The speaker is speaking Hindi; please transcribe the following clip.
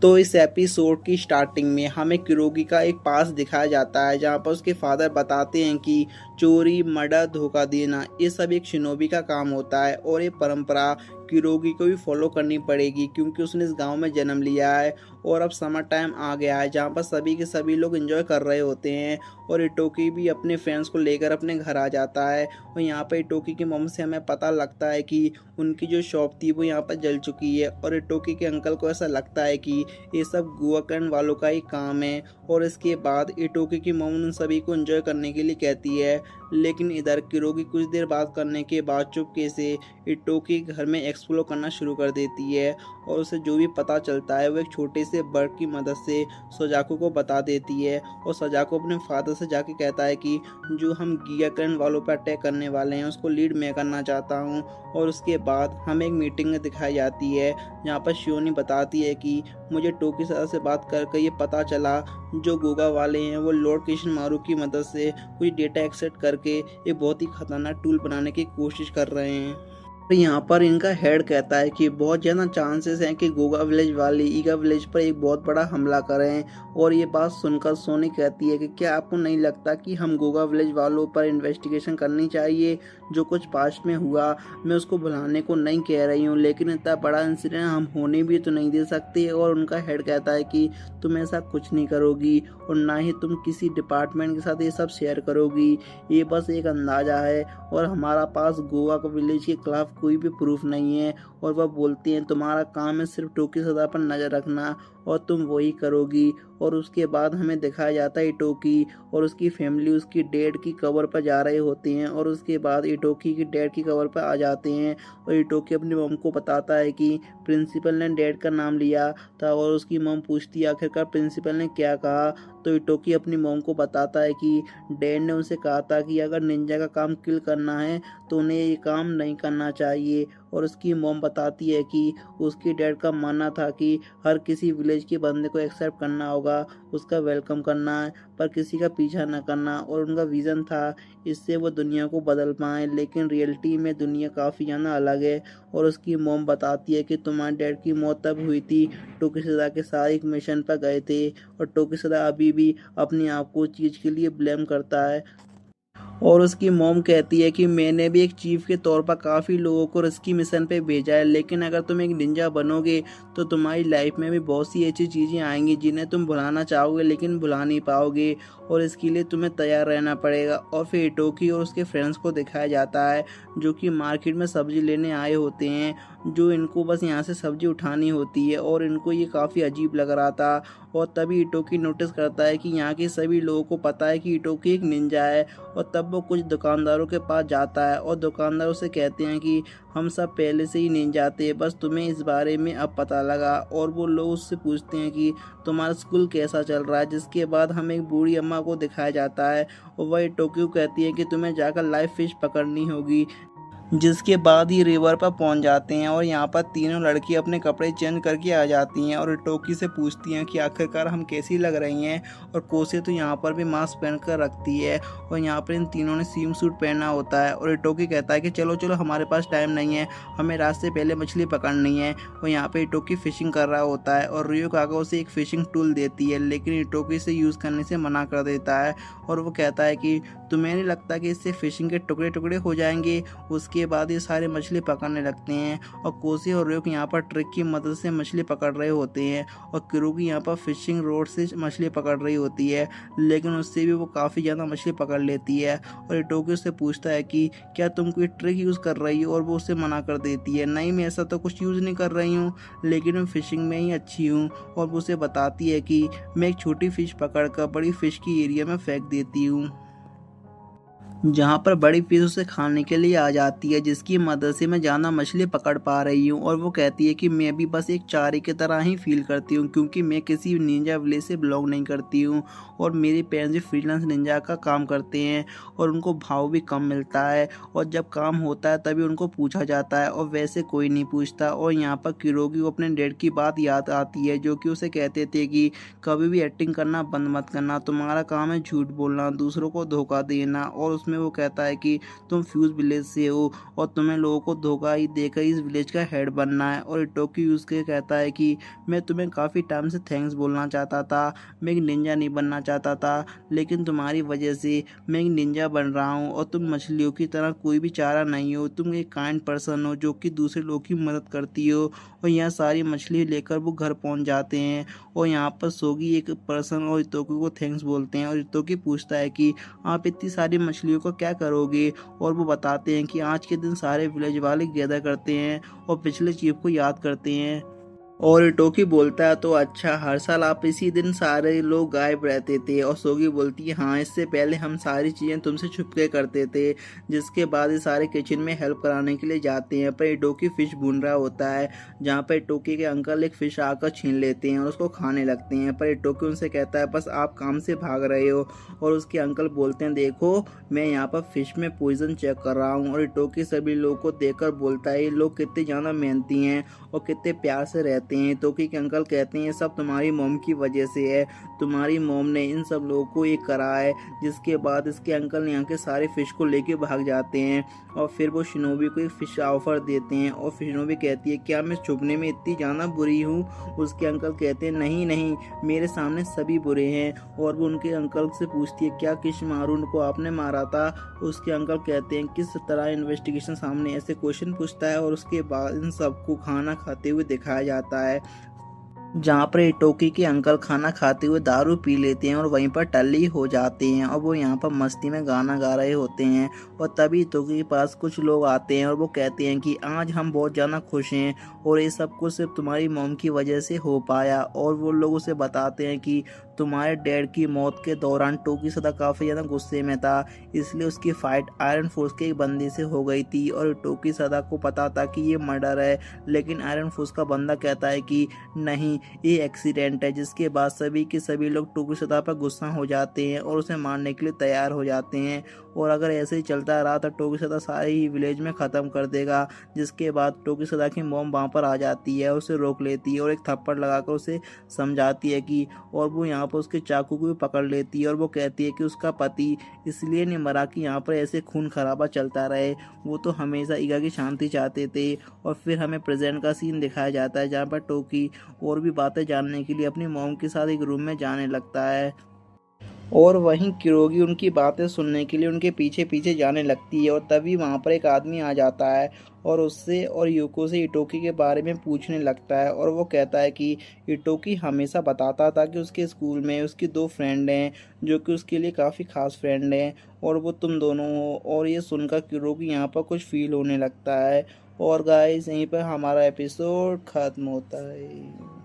तो इस एपिसोड की स्टार्टिंग में हमें किरोगी का एक पास दिखाया जाता है जहाँ पर उसके फादर बताते हैं कि चोरी, मर्डर, धोखा देना ये सब एक शिनोबी का काम होता है और ये परंपरा किरोगी को भी फॉलो करनी पड़ेगी क्योंकि उसने इस गांव में जन्म लिया है। और अब समर टाइम आ गया है जहाँ पर सभी के सभी लोग एंजॉय कर रहे होते हैं और इटोकी भी अपने फ्रेंड्स को लेकर अपने घर आ जाता है। और यहाँ पर इटोकी की मम से हमें पता लगता है कि उनकी जो शॉप थी वो यहाँ पर जल चुकी है और इटोकी के अंकल को ऐसा लगता है कि ये सब गोवाकरण वालों का ही काम है। और इसके बाद इटोकी की मम उन सभी को एंजॉय करने के लिए कहती है, लेकिन इधर किरोगी कुछ देर बात करने के बाद चुपके से इटोकी घर में एक्सप्लोर करना शुरू कर देती है और उसे जो भी पता चलता है वो एक छोटे से बर्ड की मदद से सोजाको को बता देती है। और सोजाको अपने फादर से जाके कहता है कि जो हम गिगाकरण वालों पर अटैक करने वाले हैं उसको लीड मैं करना चाहता हूँ। और उसके बाद हमें एक मीटिंग दिखाई जाती है जहाँ पर शियोनी बताती है कि मुझे टोकी सर से बात करके ये पता चला जो गोगा वाले हैं वो लॉर्ड किशिमारू की मदद से कुछ डेटा एक्सेप्ट करके एक बहुत ही खतरनाक टूल बनाने की कोशिश कर रहे हैं। यहाँ पर इनका हेड कहता है कि बहुत ज़्यादा चांसेस हैं कि गोगा विलेज वाले ईगा विलेज पर एक बहुत बड़ा हमला करें। और ये बात सुनकर सोनी कहती है कि क्या आपको नहीं लगता कि हम गोगा विलेज वालों पर इन्वेस्टिगेशन करनी चाहिए, जो कुछ पास्ट में हुआ मैं उसको भुलाने को नहीं कह रही हूँ, लेकिन इतना बड़ा इंसिडेंट हम होने भी तो नहीं दे सकते। और उनका हेड कहता है कि तुम ऐसा कुछ नहीं करोगी और ना ही तुम किसी डिपार्टमेंट के साथ ये सब शेयर करोगी, ये बस एक अंदाज़ा है और हमारा पास गोवा का विलेज के खिलाफ कोई भी प्रूफ नहीं है। और वह बोलती हैं तुम्हारा काम है सिर्फ टोकी सदा पर नज़र रखना और तुम वही करोगी। और उसके बाद हमें दिखाया जाता है इटोकी और उसकी फैमिली उसकी डैड की कवर पर जा रहे होते हैं और उसके बाद इटोकी की डैड की कवर पर आ जाते हैं और इटोकी अपनी मम को बताता है कि प्रिंसिपल ने डैड का नाम लिया था। और उसकी मम पूछती है आखिरकार प्रिंसिपल ने क्या कहा, तो इटोकी अपनी मम को बताता है कि डैड ने उनसे कहा था कि अगर निंजा का काम किल करना है तो उन्हें ये काम नहीं करना चाहिए। और उसकी मॉम बताती है कि उसकी डैड का मानना था कि हर किसी विलेज के बंदे को एक्सेप्ट करना होगा, उसका वेलकम करना है पर किसी का पीछा न करना। और उनका विज़न था इससे वो दुनिया को बदल पाएँ, लेकिन रियलिटी में दुनिया काफ़ी ज़्यादा अलग है। और उसकी मॉम बताती है कि तुम्हारे डैड की मौत तब हुई थी टोकिशिदा के साथ एक मिशन पर गए थे और टोकिशिदा अभी भी अपने आप को चीज़ के लिए ब्लेम करता है। और उसकी मॉम कहती है कि मैंने भी एक चीफ के तौर पर काफ़ी लोगों को रिस्की मिशन पे भेजा है, लेकिन अगर तुम एक निंजा बनोगे तो तुम्हारी लाइफ में भी बहुत सी ऐसी चीज़ें आएंगी जिन्हें तुम भुलाना चाहोगे लेकिन भुला नहीं पाओगे और इसके लिए तुम्हें तैयार रहना पड़ेगा। और फिर इटोकी और उसके फ्रेंड्स को दिखाया जाता है जो कि मार्केट में सब्जी लेने आए होते हैं, जो इनको बस यहाँ से सब्जी उठानी होती है और इनको ये काफ़ी अजीब लग रहा था। और तभी इटोकी नोटिस करता है कि यहाँ के सभी लोगों को पता है कि इटोकी एक निंजा है। और तब वो कुछ दुकानदारों के पास जाता है और दुकानदार उसे कहते हैं कि हम सब पहले से ही निंजा थे, बस तुम्हें इस बारे में अब पता लगा। और वो लोग उससे पूछते हैं कि तुम्हारा स्कूल कैसा चल रहा है, जिसके बाद हमें एक बूढ़ी अम्मा को दिखाया जाता है और वह इटोकी को कहती है कि तुम्हें जाकर लाइव फिश पकड़नी होगी। जिसके बाद ही रिवर पर पहुंच जाते हैं और यहाँ पर तीनों लड़की अपने कपड़े चेंज करके आ जाती हैं और टोकी से पूछती हैं कि आखिरकार हम कैसी लग रही हैं। और कोसे तो यहाँ पर भी मास्क पहन कर रखती है और यहाँ पर इन तीनों ने स्विम सूट पहना होता है। और टोकी कहता है कि चलो चलो हमारे पास टाइम नहीं है, हमें रात से पहले मछली पकड़नी है। और यहाँ पर इटोकी फिशिंग कर रहा होता है और रियो काका उसे एक फिशिंग टूल देती है, लेकिन इटोकी से यूज़ करने से मना कर देता है। और वो कहता है कि तुम्हें नहीं लगता कि इससे फिशिंग के टुकड़े टुकड़े हो जाएंगे। उसके बाद ये सारे मछली पकड़ने लगते हैं और कोसी और रियोक यहाँ पर ट्रिक की मदद से मछली पकड़ रहे होते हैं और किरुकी यहाँ पर फिशिंग रोड से मछली पकड़ रही होती है, लेकिन उससे भी वो काफ़ी ज़्यादा मछली पकड़ लेती है। और इटोकी उससे पूछता है कि क्या तुम कोई ट्रिक यूज़ कर रही हो, और वो उससे मना कर देती है, नहीं मैं ऐसा तो कुछ यूज़ नहीं कर रही हूँ, लेकिन मैं फिशिंग में ही अच्छी हूँ। और वो उसे बताती है कि मैं एक छोटी फिश पकड़ कर बड़ी फिश की एरिया में फेंक देती हूँ, जहाँ पर बड़ी फिश उसे खाने के लिए आ जाती है, जिसकी मदद से मैं ज़्यादा मछली पकड़ पा रही हूँ। और वो कहती है कि मैं भी बस एक चारे की तरह ही फील करती हूँ क्योंकि मैं किसी निंजा विलेज से बिलोंग नहीं करती हूँ और मेरे पेरेंट्स भी फ्रीलांस निंजा का काम करते हैं और उनको भाव भी कम मिलता है और जब काम होता है तभी उनको पूछा जाता है और वैसे कोई नहीं पूछता। और यहाँ पर किरोगी को अपने डैड की बात याद आती है जो कि उसे कहते थे कि कभी भी एक्टिंग करना बंद मत करना, तुम्हारा काम है झूठ बोलना, दूसरों को धोखा देना और उसमें जिसमें वो कहता है कि तुम फ्यूज विलेज से हो और तुम्हें लोगों को धोखा ही देकर इस विलेज का हेड बनना है। और इटोकी उसके कहता है कि मैं तुम्हें काफ़ी टाइम से थैंक्स बोलना चाहता था, मैं एक निंजा नहीं बनना चाहता था, लेकिन तुम्हारी वजह से मैं एक निंजा बन रहा हूँ और तुम मछलियों की तरह कोई भी चारा नहीं हो, तुम एक काइंड पर्सन हो जो कि दूसरे लोगों की मदद करती हो। और यहाँ सारी मछली लेकर वो घर पहुँच जाते हैं और यहाँ पर सोगी एक पर्सन और इतोकी को थैंक्स बोलते हैं और इतोकी पूछता है कि आप इतनी सारी मछलियों का क्या करोगे। और वो बताते हैं कि आज के दिन सारे विलेज वाले गैदर करते हैं और पिछले चीफ को याद करते हैं। और इटोकी बोलता है तो अच्छा, हर साल आप इसी दिन सारे लोग गायब रहते थे। और सोगी बोलती है हाँ, इससे पहले हम सारी चीज़ें तुमसे छुप के करते थे। जिसके बाद ये सारे किचन में हेल्प कराने के लिए जाते हैं, पर इटोकी फिश भून रहा होता है, जहाँ पर इटोकी के अंकल एक फिश आकर छीन लेते हैं और उसको खाने लगते हैं। पर इटोकी उनसे कहता है बस आप काम से भाग रहे हो। और उसके अंकल बोलते हैं देखो, मैं यहाँ पर फिश में पॉइजन चेक कर रहा हूँ। और इटोकी सभी लोगों को देखकर बोलता है ये लोग कितने ज़्यादा मेहनती हैं और कितने प्यार से रहते हैं। टोकी के अंकल कहते हैं सब तुम्हारी मोम की वजह से है, तुम्हारी मोम ने इन सब लोगों को ये करा है। जिसके बाद इसके अंकल यहाँ के सारे फिश को लेके भाग जाते हैं और फिर वो शिनोबी को एक फिश ऑफर देते हैं। और शिनोबी कहती है क्या मैं छुपने में इतनी ज़्यादा बुरी हूँ। उसके अंकल कहते हैं नहीं नहीं, मेरे सामने सभी बुरे हैं। और वो उनके अंकल से पूछती है क्या किशमारुन को आपने मारा था। उसके अंकल कहते हैं किस तरह इन्वेस्टिगेशन सामने ऐसे क्वेश्चन पूछता है। और उसके बाद इन सबको खाना खाते हुए दिखाया जाता है, जहाँ पर इटोकी के अंकल खाना खाते हुए दारू पी लेते हैं और वहीं पर टल्ली हो जाते हैं। और वो यहाँ पर मस्ती में गाना गा रहे होते हैं और तभी इटोकी के पास कुछ लोग आते हैं और वो कहते हैं कि आज हम बहुत ज़्यादा खुश हैं और ये सब कुछ सिर्फ तुम्हारी मॉम की वजह से हो पाया। और वो लोग उसे बताते हैं कि तुम्हारे डैड की मौत के दौरान टोकी सदा काफ़ी ज़्यादा गुस्से में था, इसलिए उसकी फाइट आयरन फोर्स के एक बंदे से हो गई थी। और टोकी सदा को पता था कि ये मर्डर है, लेकिन आयरन फोर्स का बंदा कहता है कि नहीं ये एक्सीडेंट है। जिसके बाद सभी के सभी लोग टोकी सदा पर गुस्सा हो जाते हैं और उसे मारने के लिए तैयार हो जाते हैं। और अगर ऐसे ही चलता रहा तो टोकी सदा सारे ही विलेज में ख़त्म कर देगा। जिसके बाद टोकी सदा की मॉम वहाँ पर आ जाती है, उसे रोक लेती है और एक थप्पड़ लगाकर उसे समझाती है कि, और वो यहाँ पर उसके चाकू को भी पकड़ लेती है और वो कहती है कि उसका पति इसलिए नहीं मरा कि यहाँ पर ऐसे खून खराबा चलता रहे, वो तो हमेशा ईगा की शांति चाहते थे। और फिर हमें प्रेजेंट का सीन दिखाया जाता है जहाँ पर टोकी और भी बातें जानने के लिए अपनी मॉम के साथ एक रूम में जाने लगता है और वहीं किरोगी उनकी बातें सुनने के लिए उनके पीछे पीछे जाने लगती है। और तभी वहाँ पर एक आदमी आ जाता है और उससे और यूको से इटोकी के बारे में पूछने लगता है। और वो कहता है कि इटोकी हमेशा बताता था कि उसके स्कूल में उसकी दो फ्रेंड हैं जो कि उसके लिए काफ़ी खास फ्रेंड हैं और वो तुम दोनों हो। और ये सुनकर किरोगी यहाँ पर कुछ फील होने लगता है। और गाइस यहीं पर हमारा एपिसोड ख़त्म होता है।